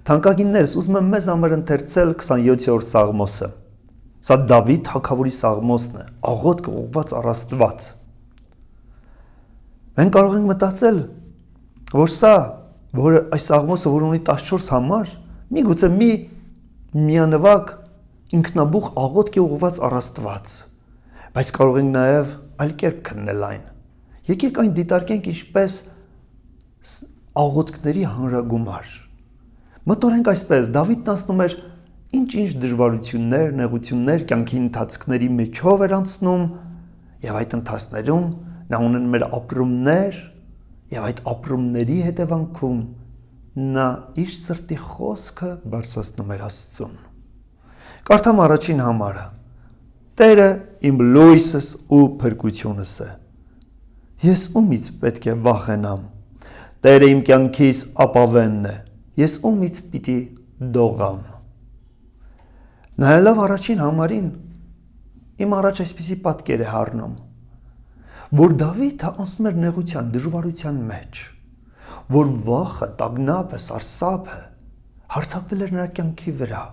Թանկագիններս, ուզում եմ մեզ համար ընթերցել 27-րդ Սաղմոսը։ Սա Դավիթ թագավորի Սաղմոսն է, աղոթքը ուղղված առ Աստված։ Մենք կարող ենք մտածել, որ սա, որը այս Սաղմոսը, որ ունի 14 համար, միգուցե մի միանվագ ինքնաբուխ աղոթք է ուղղված առ Աստված, բայց կարող ենք նաև այլ կերպ քննել այն։ Եկեք այն դիտարկենք ինչպես աղոթքների հանրագումար։ Մտորենք այսպես, Դավիթն անցնում էր ինչ-ինչ դժվարություններ, նեղություններ, կյանքի ընթացքների մեջով էր անցնում, եւ այդ ընթացներում նա ունում էր ապրումներ, եւ այդ ապրումների հետևանքում նա իր սրտի խոսքը բարձրացնում էր Աստծուն։ Կարդամ առաջին համարը. Տերը իմ լույսս ու փրկությունս է։ Ես ումից պետք է վախենամ։ Տերը իմ կյանքիս ապավենն է։ Ես ումից պիտի դողամ։ Նայելով առաջին համարին, իմ առաջ այսպիսի պատկեր է հառնում, որ Դավիթը անցնում էր նեղության, դժվարության մեջ, որ վախը, տագնապը, սարսափը հարձակվել էր նրա կյանքի վրա։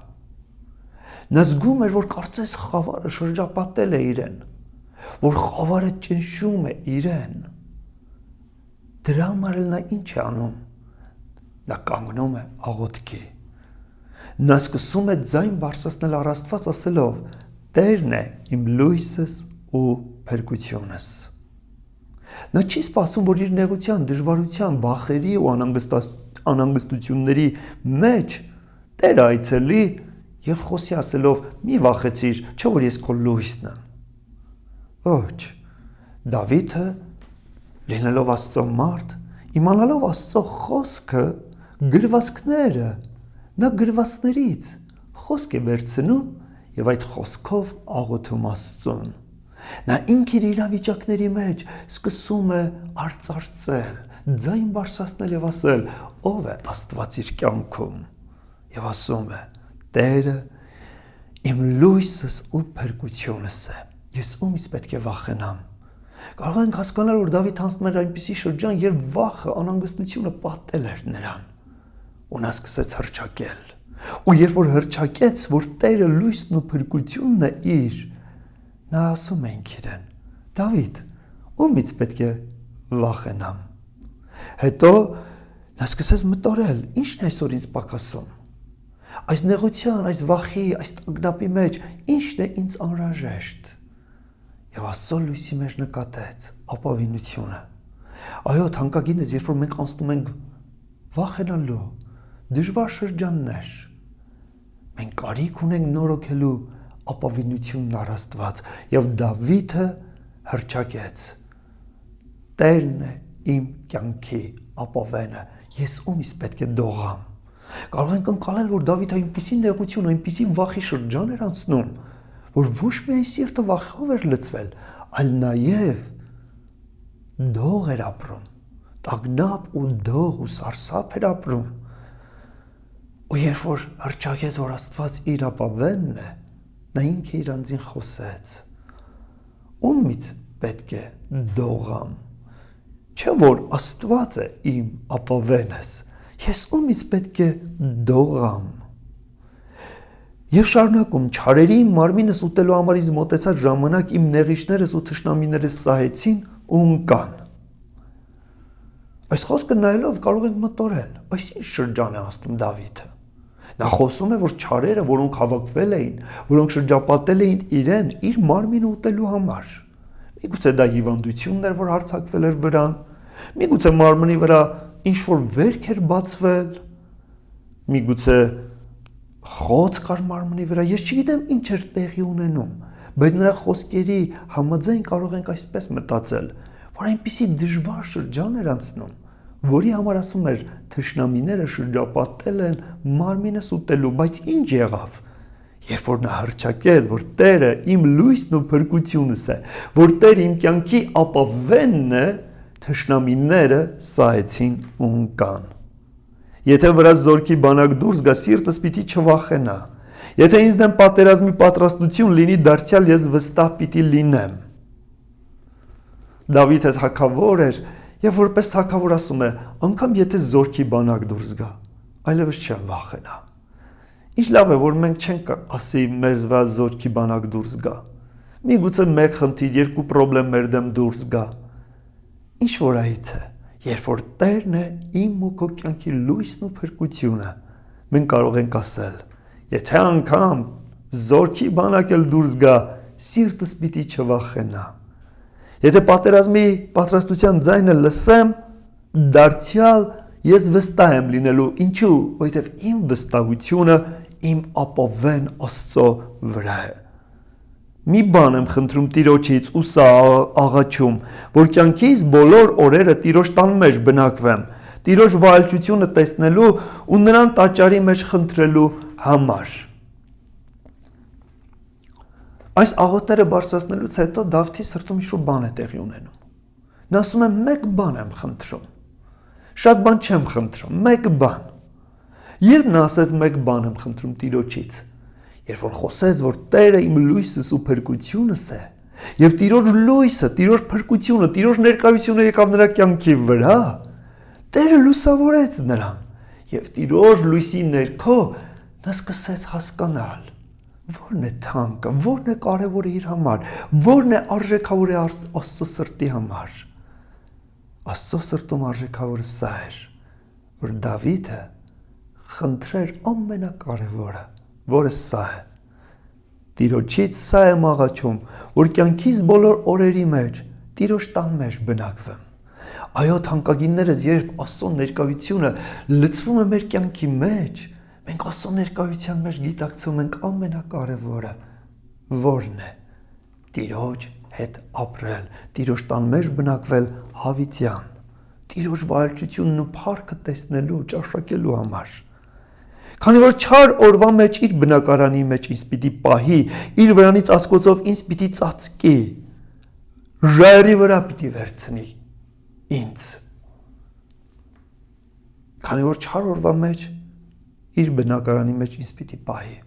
Նա զգում էր, որ կարծես խավարը շրջապատել է իրեն, որ խավարը ճնշում է իրեն։ Դրա համար էլ նա ինչ է անում։ Նա կանգնում է աղոթքի։ Նա սկսում է ձայն բարձրացնել առ Աստված ասելով. Տերն է իմ լույսս ու փրկությունս։ Նա չի սպասում, որ իր նեղության, դժվարության, վախերի ու անհանգստությունների մեջ Տերը այցելի եւ խոսի ասելով. մի վախեցիր, չէ՞ որ ես քո լույսն եմ։ Ոչ։ Դավիթը, լինելով Աստծո մարդ, իմանալով Աստծո խոսքը, գրվածքները, նա գրվածքներից խոսք է վերցնում եւ այդ խոսքով աղոթում Աստծուն։ Նա ինքն իր իրավիճակների մեջ սկսում է արծարծել, ձայն բարձրացնել եւ ասել. ով է Աստված իր կյանքում, եւ ասում է. Տերը իմ լույսս ու փրկությունս է։ Ես ումից պետք է վախենամ։ Կարող ենք հասկանալ, որ Դավիթ անցնում էր այնպիսի շրջան, երբ վախը, անհանգստությունը պատել էր նրան, ու նա սկսեց հռչակել։ Ու երբ որ հռչակեց, որ Տերը լույսն ու փրկությունն է իր, նա ասում է ինքն. Դավիթ, ումից պետք է վախենամ։ Հետո նա սկսեց մտորել, ի՞նչն է այսօր ինձ պակասում։ Այս նեղության, այս վախի, այս տագնապի մեջ ի՞նչն է ինձ անհրաժեշտ։ Եվ Աստծո լույսի մեջ նկատեց ապավինությունը։ Այո, թանկագինս, երբ որ մենք անցնում ենք վախենալու դժվար շրջաններ, մենք կարիք ունենք նորոգելու ապավինությունն առ Աստված, եւ Դավիթը հռչակեց. Տերն է իմ կյանքի ապավենը, ես ումից պետք է դողամ։ Կարող ենք ընկալել, որ Դավիթը այնպիսի նեղություն, այնպիսի վախի շրջան էր անցնում, որ ոչ միայն սիրտը վախով էր լցվել, այլ նաև դող էր ապրում, տագնապ ու դող ու սարսափ էր ապրում։ Ու երբ որ հռչակեց, որ Աստված իր ապավենն է, նա ինքը իր անձին խոսեց. ումից պետք է դողամ։ Չէ՞ որ Աստված է իմ ապավենս, ես ումից պետք է դողամ։ Եվ շարունակում, չարերի իմ մարմինս ուտելու համար ինձ մոտեցած ժամանակ իմ նեղիչներս ու թշնամիներս սահեցին ու ընկան։ Այս խոսքը նայելով կարող ենք մտորել, այս ինչ շրջան է անցնում Դավիթը։ Նա խոսում է, որ չարերը, որոնք հավաքվել էին, որոնք շրջապատել էին իրեն, իր մարմինը ուտելու համար։ Միգուցե դա հիվանդությունն էր, որ հարձակվել էր վրան, միգուցե մարմնի վրա ինչ-որ վերք էր բացվել, միգուցե խոց կար մարմնի վրա, ես չգիտեմ ինչ էր տեղի ունենում, բայց նրա խոսքերի համաձայն կարող ենք այսպես մտածել, որ այնպիսի դժվար շրջան էր անցնում, որի համար ասում էր թշնամիները շրջապատել են մարմինս ուտելու, բայց ինչ եղավ, երբ որ նա հռչակեց, որ Տերը իմ լույսն ու փրկությունս է, որ Տերը իմ կյանքի ապավենն է, թշնամիները սահեցին ու ընկան։ Եթե վրաս զորքի բանակ դուրս գա, սիրտս պիտի չվախենա։ Եթե ինձ դեմ պատերազմի պատրաստություն լինի, դարձյալ ես վստահ պիտի լինեմ։ Դավիթը թագավոր էր, եւ որպես թագավոր ասում է, անգամ եթե զորքի բանակ դուրս գա, այլևս չեմ վախենա։ Ինչ լավ է, որ մենք չենք ասի մեր վրա զորքի բանակ դուրս գա։ Միգուցե մեկ խնդիր, երկու պրոբլեմ մեր դեմ դուրս գա։ Ինչ որ այց է, երբ որ Տերն է իմ ու քո կյանքի լույսն ու փրկությունը, մենք կարող ենք ասել. եթե անգամ զորքի բանակ էլ դուրս գա, սիրտս պիտի չվախենա։ Եթե պատերազմի պատրաստության ձայնը լսեմ, դարձյալ ես վստահ եմ լինելու, ինչու, որովհետև իմ վստահությունը իմ ապավեն Աստծո վրա է։ Մի բան եմ խնդրում Տիրոջից ու սա աղաչում, որ կյանքիս բոլոր օրերը Տիրոջ տան մեջ բնակվեմ, Տիրոջ վայելչությունը տեսնելու ու նրան տաճարի մեջ խնդրելու համար։ Այս աղոթները բարձրացնելուց հետո Դավթի սրտում ինչ-որ բան է տեղի ունենում։ Նա ասում է մեկ բան եմ խնդրում։ Շատ բան չեմ խնդրում, մեկ բան։ Երբ նա ասեց մեկ բան եմ խնդրում Տիրոջից, երբ որ խոսեց, որ Տերը իմ լույսս ու փրկությունս է, եւ Տիրոջ լույսը, Տիրոջ փրկությունը, Տիրոջ ներկայությունը եկավ նրա կյանքի վրա, Տերը լուսավորեց նրան, եւ Տիրոջ լույսի ներքո նա սկսեց հասկանալ, որն է թանկը, որն է կարևորը իր համար, որն է արժեքավորը Աստծո սրտի համար։ Աստծո սրտում արժեքավորը սա էր, որ Դավիթը խնդրեր ամենակարևորը, որը սա է։ Տիրոջից սա եմ աղաչում, որ կյանքիս բոլոր օրերի մեջ Տիրոջ տան մեջ բնակվեմ։ Այո, թանկագիններս, երբ Աստծո ներկայությունը լցվում է մեր կյանքի մեջ, մենք Աստծո ներկայության մեջ գիտակցում ենք ամենակարևորը, որն է Տիրոջ հետ ապրել, Տիրոջ տան մեջ բնակվել հավիտյան, Տիրոջ վայելչությունն ու փառքը տեսնելու, ճաշակելու համար։ Քանի որ չար օրվա մեջ իր բնակարանի մեջ ինձ պիտի պահի, իր վրանից ածկոցով ինձ պիտի ծածկի, ժայռի վրա պիտի վերցնի ինձ։ Քանի որ չար օրվա մեջ իր բնակարանի մեջ ինձ պիտի պահի։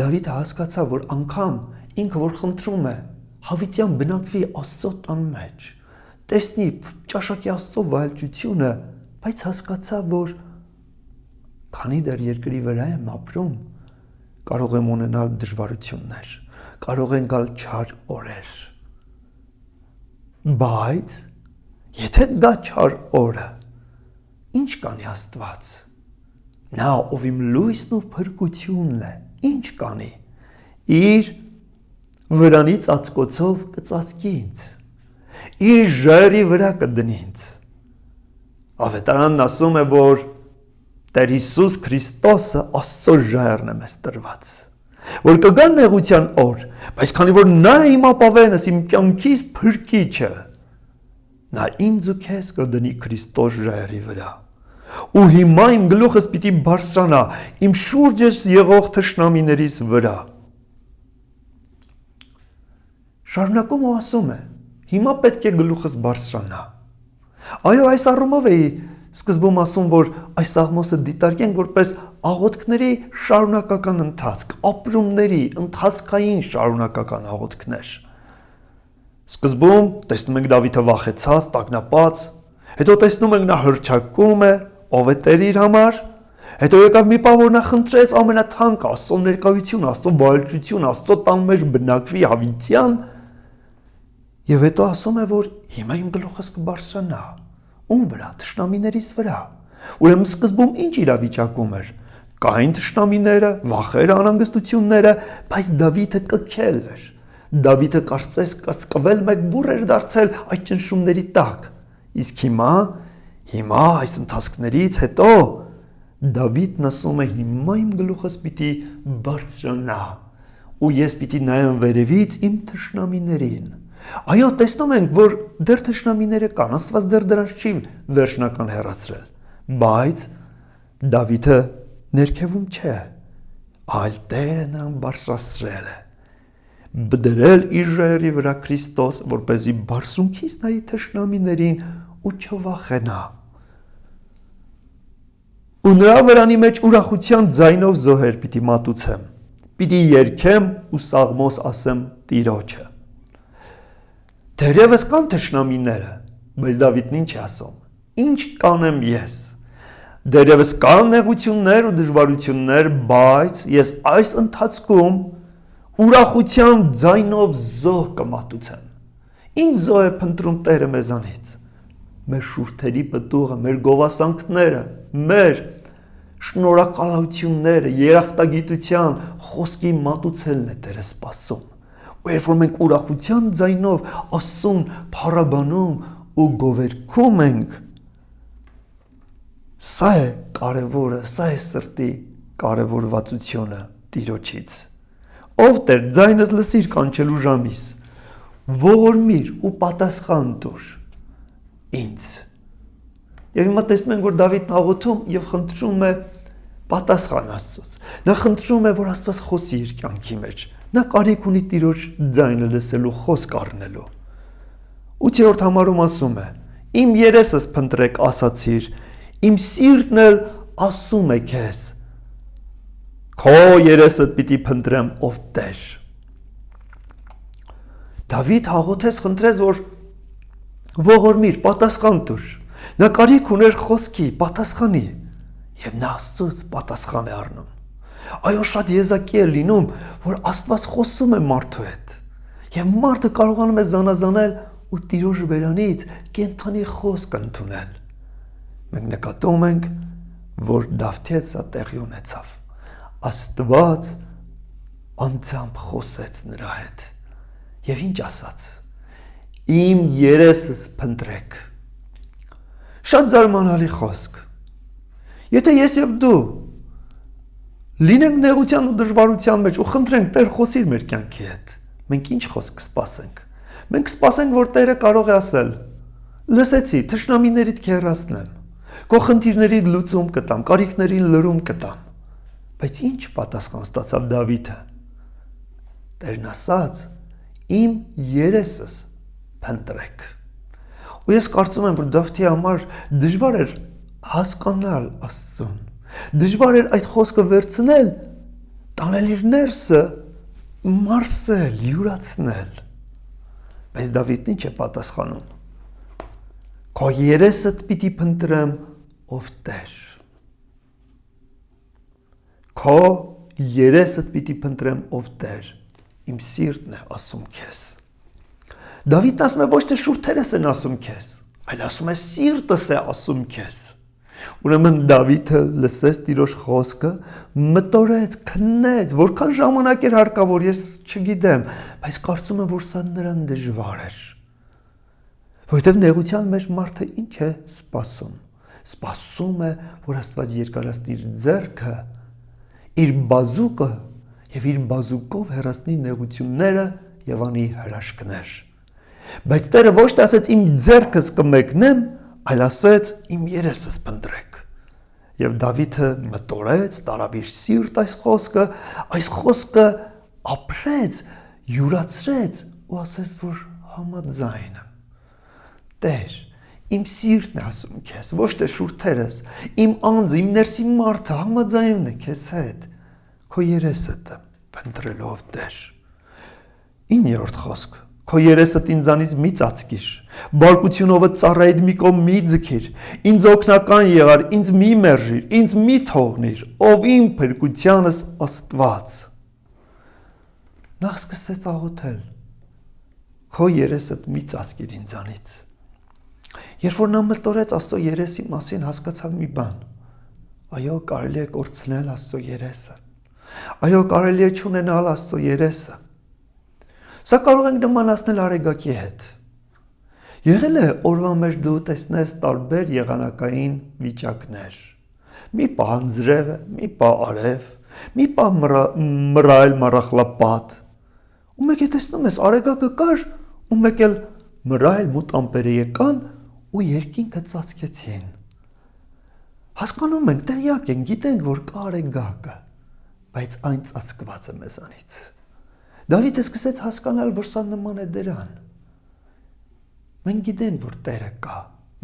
Դավիթը հասկացավ, որ անգամ ինքը որ խնդրում է, հավիտյան բնակվի Աստծո տան մեջ, տեսնի ճաշակի Աստծո վայելչությունը, բայց հասկացավ, որ քանի դեռ երկրի վրա եմ ապրում, կարող եմ ունենալ դժվարություններ, կարող են գալ չար օրեր։ Բայց եթե գա չար օրը, ինչ կանի Աստված։ Նա, ով իմ լույսն ու փրկությունն է, ինչ կանի։ Իր վրանի ծածկոցով կծածկի ինձ։ Իր ժայռի վրա կդնի ինձ։ Ավետարանն ասում է, որ Տեր Հիսուս Քրիստոսը Աստծո ժայռն է մեզ տրված, որ կգա նեղության օր, բայց քանի որ նա է իմ ապավենս, իմ կյանքիս փրկիչը, նա ինձ ու քեզ կդնի Քրիստոս ժայռի վրա։ Ու հիմա իմ գլուխս պիտի բարձրանա իմ շուրջս եղող թշնամիներիս վրա։ Շարունակում ու ասում է, հիմա պետք է գլուխս բարձրանա։ Այո, այս առումով էի սկզբում ասում, որ այս աղմոսը դիտարկենք որպես աղոթքների շարունակական ընթացք, ապրումների, ընթացքային շարունակական աղոթքներ։ Սկզբում տեսնում ենք Դավիթը վախեցած, տագնապած, հետո տեսնում ենք նա հռչակում է, ով է Տերը իր համար, հետո եկավ մի պահ, որ նա խնդրեց ամենաթանկը, Աստծո ներկայություն, Աստծո վայելչություն, Աստծո տան մեջ բնակվի հավիտյան, եւ հետո ասում է, որ հիմա իմ գլուխս կբարձրանա, ում վրա, թշնամիներիս վրա։ Ուրեմն սկզբում ինչ իրավիճակում էր, կային թշնամիները, վախերը, անհանգստությունները, բայց Դավիթը կքել էր։ Դավիթը կարծես կասկվել մեկ բուռ էր դարձել այդ ճնշումների տակ։ Իսկ հիմա այս ընթացքներից հետո Դավիթն ասում է հիմա իմ գլուխս պիտի բարձրանա ու ես պիտի նայեմ վերևից իմ թշնամիներին։ Այո, տեսնում ենք, որ դեռ թշնամիները կան, Աստված դեռ դրանց չի վերջնական հեռացրել, բայց Դավիթը ներքևում չէ, այլ Տերը նրան բարձրացրել է, բդրել իր ժայռի վրա Քրիստոս, որպեսզի բարձունքից նայի թշնամիներին ու չվախենա։ Ու նրա վրանի մեջ ուրախության ձայնով զոհեր պիտի մատուցեմ, պիտի երգեմ ու սաղմոս ասեմ Տիրոջը։ Դերևս կան թշնամիները, բայց Դավիթն ինչ է ասում. ինչ կանեմ ես։ Դերևս կան նեղություններ ու դժվարություններ, բայց ես այս ընթացքում ուրախության ձայնով զոհ կմատուցեմ։ Ինչ զոհ է փնտրում Տերը մեզանից։ Մեր շուրթերի պտուղը, մեր գովասանքները, մեր շնորհակալությունները, երախտագիտության խոսքի մատուցելն է Տերը սպասում։ Ու երբ որ մենք ուրախության ձայնով Աստծուն փառաբանում ու գովերգում ենք, սա է կարևորը, սա է սրտի կարևորվածությունը Տիրոջից։ Ով Տեր, ձայնս լսիր կանչելու ժամիս, ողորմիր ու պատասխան տուր ինձ։ Եվ հիմա տեսնում ենք, որ Դավիթն աղոթում եւ խնդրում է պատասխան Աստծուց։ Նա խնդրում է, որ Աստված խոսի իր կյանքի մեջ։ Նա կարիք ունի Տիրոջ ձայնը լսելու, խոսք առնելու։ 8-րդ համարում ասում է. Իմ երեսս փնտրեք, ասացիր, իմ սիրտն էլ ասում է քեզ. Քո երեսդ պիտի փնտրեմ, ով Տեր։ Դավիթ աղոթեց, խնդրեց, որ ողորմիր, պատասխան տուր։ Նա կարիք ուներ խոսքի, պատասխանի, եւ նա Աստծուց պատասխան է առնում։ Այո, շատ եզակի է լինում, որ Աստված խոսում է մարդու հետ, եւ մարդը կարողանում է զանազանել ու Տիրոջ բերանից կենթանի խոսք ընդունել։ Մենք նկատում ենք, որ Դավթի հետ սա տեղի ունեցավ։ Աստված անձամբ խոսեց նրա հետ։ Եվ ինչ ասաց. Իմ երեսս փնտրեք։ Շատ զարմանալի խոսք։ Եթե ես եւ դու լինենք նեղության ու դժվարության մեջ ու խնդրենք Տեր խոսիր մեր կյանքի հետ, մենք ինչ խոսք կսպասենք։ Մենք կսպասենք, որ Տերը կարող է ասել. լսեցի, թշնամիներիդ քեռացնեմ, քո խնդիրների լուծում կտամ, կարիքներին լրում կտամ։ Բայց ինչ պատասխան ստացավ Դավիթը։ Տերն ասաց. իմ երեսս փնտրեք։ Ու ես կարծում եմ, որ Դավթի համար դժվար էր հասկանալ Աստծուն։ Դժվար էր այդ խոսքը վերցնել, տանել իր ներսը, մարսել, յուրացնել։ Բայց Դավիթն ինչ է պատասխանում։ Քո երեսդ պիտի փնտրեմ, ով Տեր։ Քո երեսդ պիտի փնտրեմ, ով Տեր։ Իմ սիրտն է ասում քեզ։ Դավիթն ասում է ոչ թե շուրթերս են ասում քեզ, այլ ասում է սիրտս է ասում քեզ։ Ուրեմն Դավիթը լսեց Տիրոջ խոսքը, մտորեց, քննեց, որքան ժամանակ էր հարկավոր, ես չգիտեմ, բայց կարծում եմ, որ սա նրան դժվար էր։ Որովհետև նեղության մեջ մարդը ինչ է սպասում։ Սպասում է, որ Աստված երկարացնի իր ձեռքը, իր բազուկը եւ իր բազուկով հեռացնի նեղությունները եւ անի հրաշքներ։ Բայց Տերը ոչ թե ասեց իմ ձեռքս կմեկնեմ, այլ ասեց իմ երեսս փնտրեք։ Եվ Դավիթը մտորեց, տարավ իր սիրտ այս խոսքը ապրեց, յուրացրեց ու ասեց, որ համաձայն եմ։ Տեր, իմ սիրտն է ասում քեզ, ոչ թե շուրթերս, իմ անձը, իմ ներսի մարդը համաձայնն է քեզ հետ, քո երեսդ փնտրելով Տեր։ 9-րդ խոսք. Քո երեսդ ինձանից մի ծածկիր, բարկությունովը ծառայիդ մի կողմ մի ձգիր, ինձ օգնական եղար, ինձ մի մերժիր, ինձ մի թողնիր, ով իմ փրկությանս Աստված։ Նա սկսեց աղոթել. Քո երեսդ մի ծածկիր ինձանից։ Երբ որ նա մտորեց Աստծո երեսի մասին, հասկացավ մի բան. այո, կարելի է կորցնել Աստծո երեսը։ Այո, կարելի է չունենալ Աստծո երեսը։ Սա կարող ենք նմանացնել արեգակի հետ։ Եղել է օրվա մեջ դու տեսնես տարբեր եղանակային վիճակներ։ Մի պահ անձրև է, մի պահ արև, մի պահ մռայլ մառախլապատ։ Ու մեկ է տեսնում ես արեգակը կար, ու մեկ էլ մռայլ մութ ամպերը եկան ու երկինքը ծածկեցին։ Հասկանում ենք, տեղյակ ենք, գիտենք, որ կա արեգակը, բայց այն ծածկված է մեզանից։ Դավիթը սկսեց հասկանալ, որ սա նման է դրան։ Մենք գիտենք, որ Տերը կա,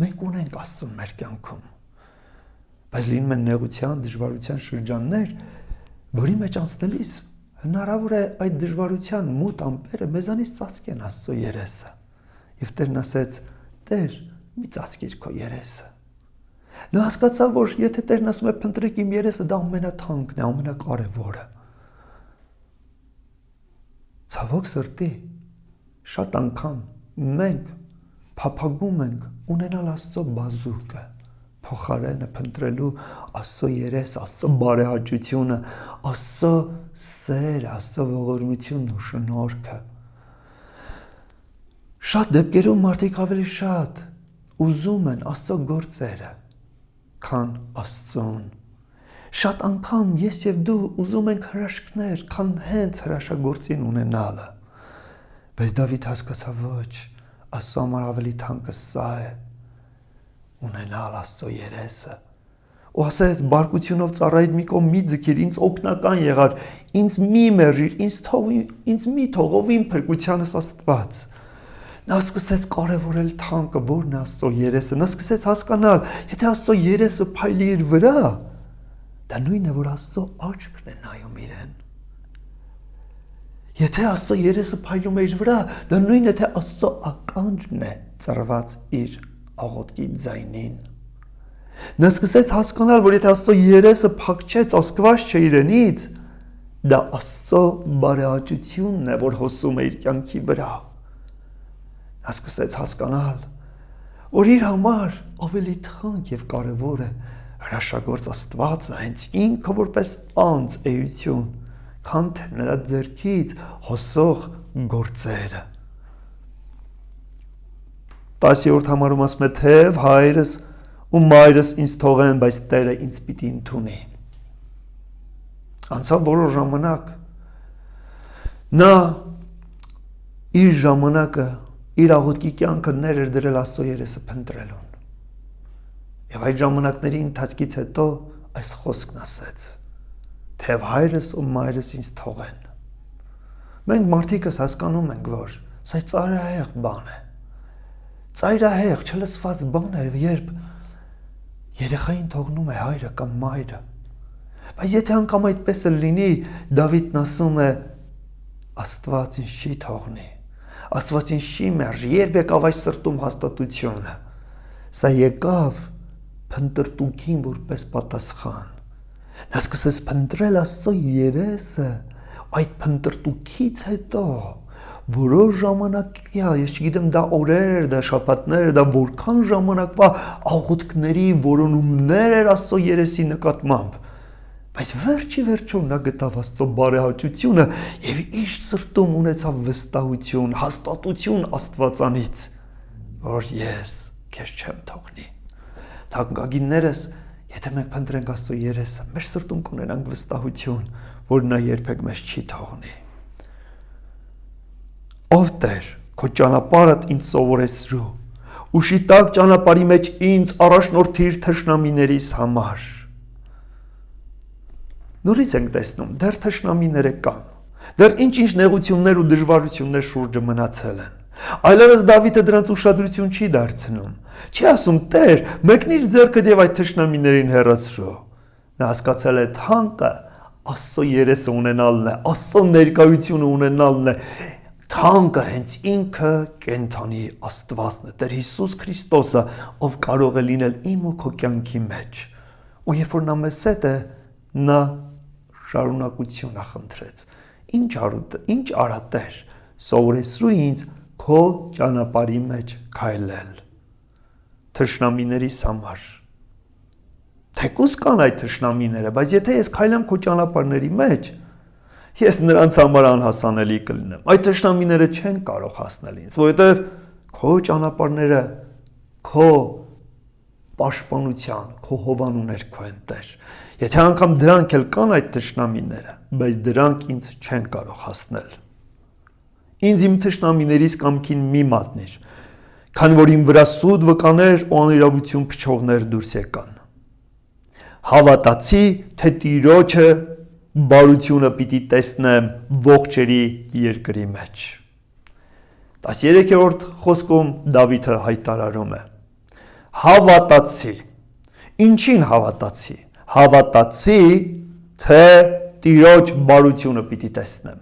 մենք ունենք Աստծուն մեր կյանքում։ Բայց լինում են նեղության, դժվարության շրջաններ, որի մեջ անցնելիս հնարավոր է այդ դժվարության մութ ամպերը մեզանից ծածկեն Աստծո երեսը։ Եվ Տերն ասեց. Տեր, մի ծածկիր քո երեսը։ Նա հասկացավ, որ եթե Տերն ասում է փնտրեք իմ երեսը, դա ամենաթանկն է, ամենակարևորը։ Ցավոք սրտի, շատ անգամ մենք փափագում ենք ունենալ Աստծո բազուկը, փոխարենը փնտրելու Աստծո երես, Աստծո բարեհաճությունը, Աստծո սերը, Աստծո ողորմությունն ու շնորհքը։ Շատ դեպքերում մարդիկ ավելի շատ ուզում են Աստծո գործերը, քան Աստծուն։ Շատ անգամ ես եւ դու ուզում ենք հրաշքներ, քան հենց հրաշագործին ունենալը։ Բայց Դավիթ հասկացավ, ոչ, Աստծո համար ավելի թանկը սա է, ունենալ Աստծո երեսը։ Ու ասեց, բարկությունով ծառայիդ մի կողմ մի ձգիր, ինձ օգնական եղար, ինձ մի մերժիր, ինձ մի թողով իմ փրկությանս Աստված։ Նա սկսեց կարևորել թանկը, որն է Աստծո երեսը։ Նա սկսեց հասկանալ, եթե Աստծո երեսը փայլի իր վրա, դա նույնն է, որ Աստծո աչքն է նայում իրեն։ Եթե Աստծո երեսը փայլում է իր վրա, դա նույնն է, թե Աստծո ականջն է ծռված իր աղոթքի ձայնին։ Նա սկսեց հասկանալ, որ եթե Աստծո երեսը փախչեց, ծածկված չէ իրենից, դա Աստծո բարեհաճությունն է, որ հոսում է իր կյանքի վրա։ Նա սկսեց հասկանալ, որ իր համար ավելի թանկ եւ կարեւոր է հրաշագործ Աստվածը, հենց ինքը որպես անձ էություն, քան թե նրա ձեռքից հոսող գործերը։ 10-րդ համարում ասում է, թեև հայրս ու մայրս ինձ թողեն, բայց Տերը ինձ պիտի ընդունի։ Անցավ որոշ ժամանակ, նա իր ժամանակը, իր աղոթքի կյանքը ներ էր դրել Աստծո երեսը փնտրելուն։ Եվ այդ ժամանակների ընթացքից հետո այս խոսքն ասեց. թեև հայրս ու մայրս ինձ թողեն։ Մենք մարդիկս հասկանում ենք, որ սա ծայրահեղ բան է։ Ծայրահեղ, չլսված բան է, երբ երեխային թողնում է հայրը կամ մայրը։ Բայց եթե անգամ այդպես է լինի, Դավիթն ասում է, Աստված ինձ չի թողնի, Աստված ինձ չի մերժի, երբ եկավ այս սրտում հաստատությունը։ Սա եկավ փնտրտուքին որպես պատասխան։ Նա սկսեց փնտրել Աստծո երեսը, այդ փնտրտուքից հետո որոշ ժամանակյա, ես չգիտեմ դա օրեր, դա շաբաթներ, դա որքան ժամանակվա աղոթքների որոնումներ էր Աստծո երեսի նկատմամբ, բայց վերջում նա գտավ Աստծո բարեհաճությունը եւ իր սրտում ունեցավ վստահություն, հաստատություն Աստվածանից, որ ես քեզ չեմ թողնի։ Թանկագիններս, եթե մենք փնտրենք Աստծո երեսը, մեր սրտում կունենանք վստահություն, որ նա երբեք մեզ չի թողնի։ Ով Տեր, քո ճանապարհդ ինձ սովորեցրու, ու շիտակ ճանապարհի մեջ ինձ առաջնորդիր թշնամիներիս համար։ Նորից ենք տեսնում, դեռ թշնամիները կան, դեռ ինչ-ինչ նեղություններ ու դժվարություններ շուրջը մնացել են։ Այլևս Դավիթը դրանց ուշադրություն չի դարձնում։ Չի ասում, Տեր, մեկնիր ձեռքդ եւ այդ թշնամիներին հեռացրու։ Նա հասկացել է թանկը Աստծո երեսը ունենալն է, Աստծո ներկայությունը ունենալն է։ Թանկը հենց ինքը կենթանի Աստվածն է, Տեր Հիսուս Քրիստոսը, ով կարող է լինել իմ ու քո կյանքի մեջ։ Ու երբ որ նա մեզ հետ է, նա շարունակություն է խնդրեց։ Ինչ արա Տեր, սովորեցրու ինձ քո ճանապարհի մեջ քայլել։ Թշնամիներիս համար։ Թեկուզ կան այդ թշնամիները, բայց եթե ես քայլեմ քո ճանապարհների մեջ, ես նրանց համար անհասանելի կլինեմ։ Այդ թշնամիները չեն կարող հասնել ինձ, որովհետև քո ճանապարհները քո պաշտպանության, քո հովանու ներքո են, Տեր։ Եթե անգամ դրանք էլ կան այդ թշնամիները, բայց դրանք ինձ չեն կարող հասնել։ Ինձ իմ թշնամիներիս կամքին մի մատնիր, քանի որ իմ վրա սուտ վկաներ ու անիրավություն փչողներ դուրս եկան։ Հավատացի, թե Տիրոջը բարությունը պիտի տեսնեմ ողջերի երկրի մեջ։ 13-րդ խոսքում Դավիթը հայտարարում է. Հավատացի։ Ինչին հավատացի։ Հավատացի, թե Տիրոջ բարությունը պիտի տեսնեմ։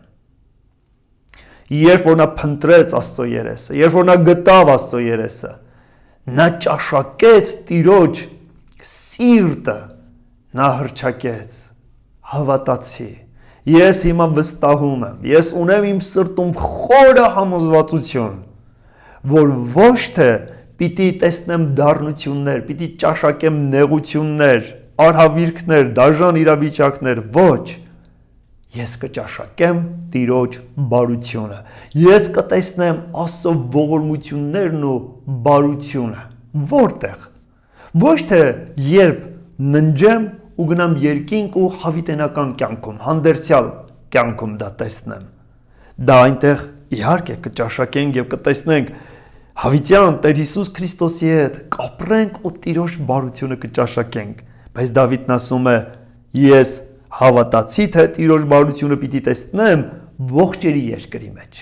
Երբ որ նա փնտրեց Աստծո երեսը, երբ որ նա գտավ Աստծո երեսը, նա ճաշակեց Տիրոջ Սիրտը նա հռչակեց, հավատացի, ես հիմա վստահում եմ, ես ունեմ իմ սրտում խորը համոզվածություն, որ ոչ թե պիտի տեսնեմ դառնություններ, պիտի ճաշակեմ նեղություններ, արհավիրքներ, դաժան իրավիճակներ, ոչ, ես կճաշակեմ Տիրոջ բարությունը, ես կտեսնեմ Աստծո ողորմություններն ու բարությունը, որտեղ, ոչ թե երբ ննջեմ ու գնամ երկինք ու հավիտենական կյանքում, հանդերձյալ կյանքում դա տեսնեմ, դա այնտեղ իհարկե կճաշակենք և կտեսնենք հավիտյան Տեր Հիսուս Քրիստոսի հետ, կապրենք ու Տիրոջ բարությունը կճաշակենք, բայց Դավիթն ասում է, ես հավատացի, թե Տիրոջ բարությունը պիտի տեսնեմ ողջերի երկրի մեջ,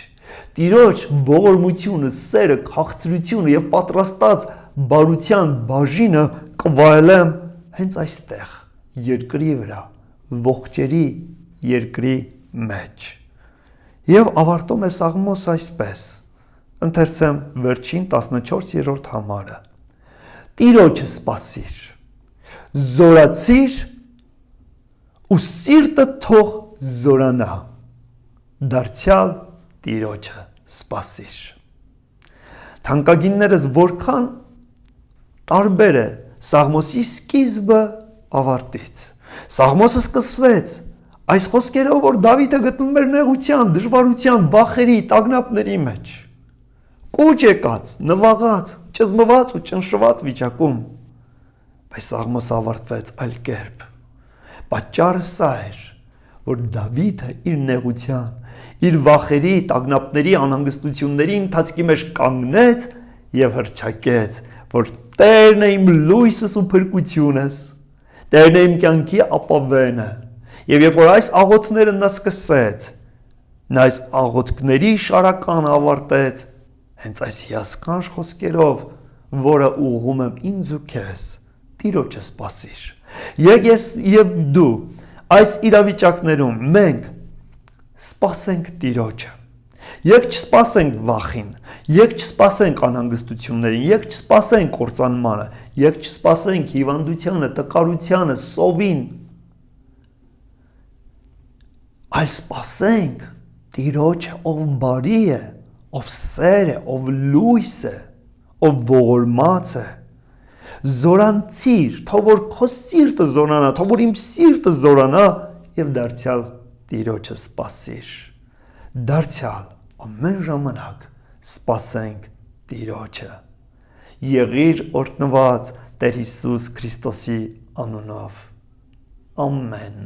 Տիրոջ ողորմությունը, սերը, քաղցրությունը և պատրաստած բարության բաժինը կվայելեմ հենց այստեղ, երկրի վրա, ողջերի երկրի մեջ, և ավարտում է Սաղմոս այսպես, ընթերցեմ վերջին 14-րդ համարը, Տիրոջը սպասիր, զորացիր ու սիրտը թող զորանա, դարձյալ Տիրոջը սպասիր։ Թանկագիններս որքան տարբեր է Սաղմոսի սկիզբը ավարտից։ Սաղմոսը սկսվեց այս խոսքերով, որ Դավիթը գտնվում էր նեղության, դժվարության, վախերի, տագնապների մեջ։ Կուչ եկած, նվաղած, ճզմված ու ճնշված վիճակում, բայց Սաղմոսը ավարտվեց այլ կերպ։ Պատճառը սա էր, որ Դավիթը իր նեղության, իր վախերի, տագնապների, անհանգստությունների ընթացքի մեջ կանգնեց և հռչակեց, որ Տերն է իմ լույսս ու փրկությունս, Տերն է իմ կյանքի ապավենը, և երբ որ այս աղոթքները նա սկսեց, նա այս աղոթքների շարականը ավարտեց հենց այս հիասքանչ խոսքերով, որը ուղղում եմ ինձ ու քեզ, Տիրոջը սպասիր։ Եկ ես և դու այս իրավիճակներում մենք սպասենք Տիրոջը, եկ չսպասենք վախին, եկ չսպասենք անհանգստություններին, եկ չսպասենք կործանմանը, եկ չսպասենք հիվանդությանը, տկարությանը, սովին, այլ սպասենք Տիրոջը, ով բարի է, ով սեր է, ով լույս է, ով ողորմած է, զորանցիր, թող որ քո սիրտը զորանա, թող որ իմ սիրտը զորանա և դարձյալ Տիրոջը սպասիր, դարձյալ ամեն ժամանակ սպասենք Տիրոջը, եղիր օրհնված Տեր Հիսուս Քրիստոսի անունով, ամեն։